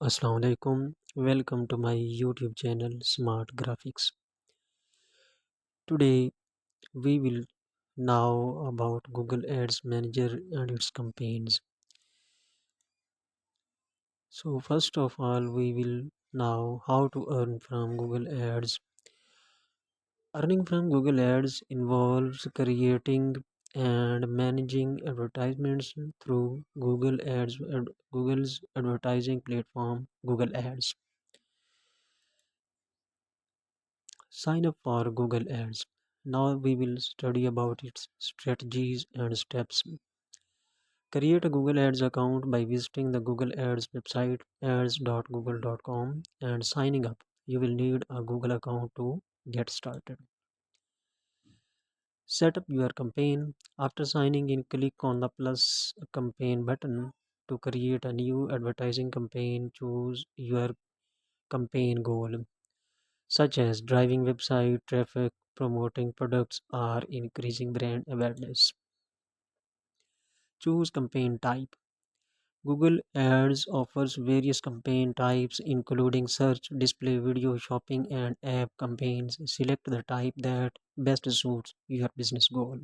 Assalamu alaikum. Welcome to my YouTube channel Smart Graphics. Today we will know about Google Ads Manager and its campaigns. So first of all we will know how to earn from Google Ads. Earning from Google Ads involves creating and managing advertisements through Google's advertising platform Google Ads. Sign up for Google Ads. Now we will study about its strategies and steps. Create a Google Ads account by visiting the Google Ads website ads.google.com and signing up. You will need a Google account to get started. Set up your campaign. After signing in, click on the plus campaign button to create a new advertising campaign. Choose your campaign goal, such as driving website traffic, promoting products, or increasing brand awareness. Choose campaign type. Google Ads offers various campaign types, including search, display, video, shopping, and app campaigns. Select the type that best suits your business goal.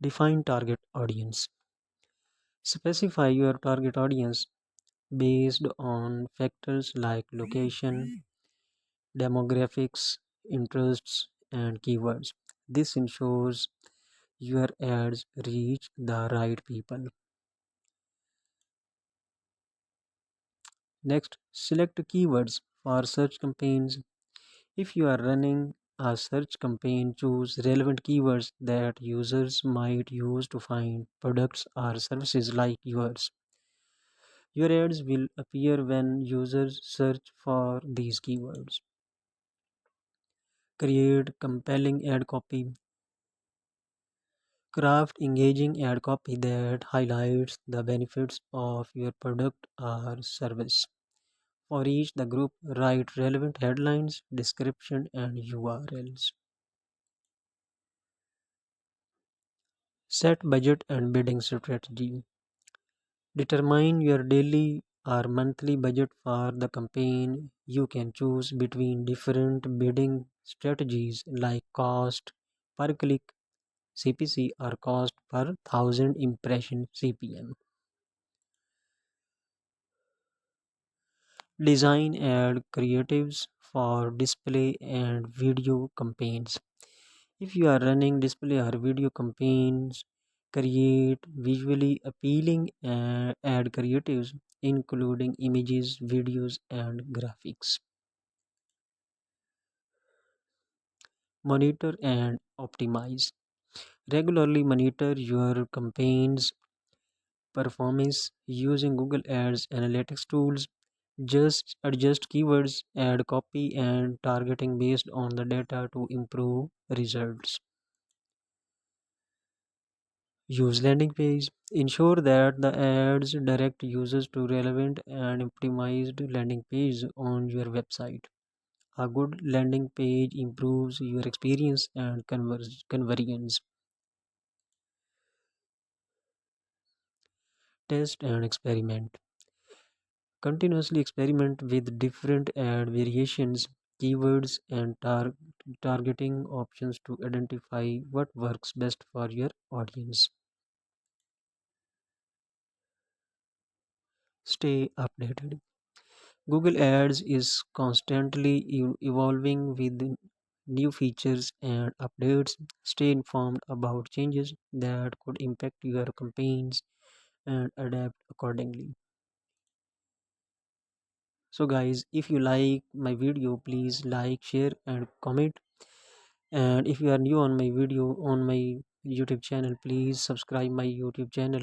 Define target audience. Specify your target audience based on factors like location, demographics, interests, and keywords. This ensures your ads reach the right people. Next, select keywords for search campaigns. If you are running a search campaign, choose relevant keywords that users might use to find products or services like yours. Your ads will appear when users search for these keywords. Create compelling ad copy. Craft engaging ad copy that highlights the benefits of your product or service. For each the group, write relevant headlines, description, and URLs. Set budget and bidding strategy. Determine your daily or monthly budget for the campaign. You can choose between different bidding strategies like cost per click CPC or cost per thousand impression CPM. Design ad creatives for display and video campaigns. If you are running display or video campaigns, create visually appealing ad creatives including images, videos, and graphics. Monitor and optimize. Regularly monitor your campaign's performance using Google Ads analytics tools. Just adjust keywords, ad copy, and targeting based on the data to improve results. Use landing page. Ensure that the ads direct users to relevant and optimized landing page on your website. A good landing page improves your experience and conversions. Test and experiment. Continuously experiment with different ad variations, keywords, and targeting options to identify what works best for your audience. Stay updated. Google Ads is constantly evolving with new features and updates. Stay informed about changes that could impact your campaigns and adapt accordingly. So guys, if you like my video, please like, share, and comment. And if you are new on my video on my YouTube channel, please subscribe my YouTube channel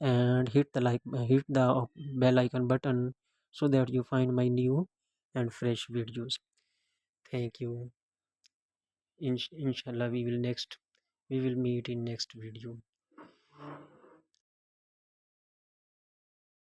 and hit the bell icon button so that you find my new and fresh videos. Thank you. Inshallah we will meet in next video.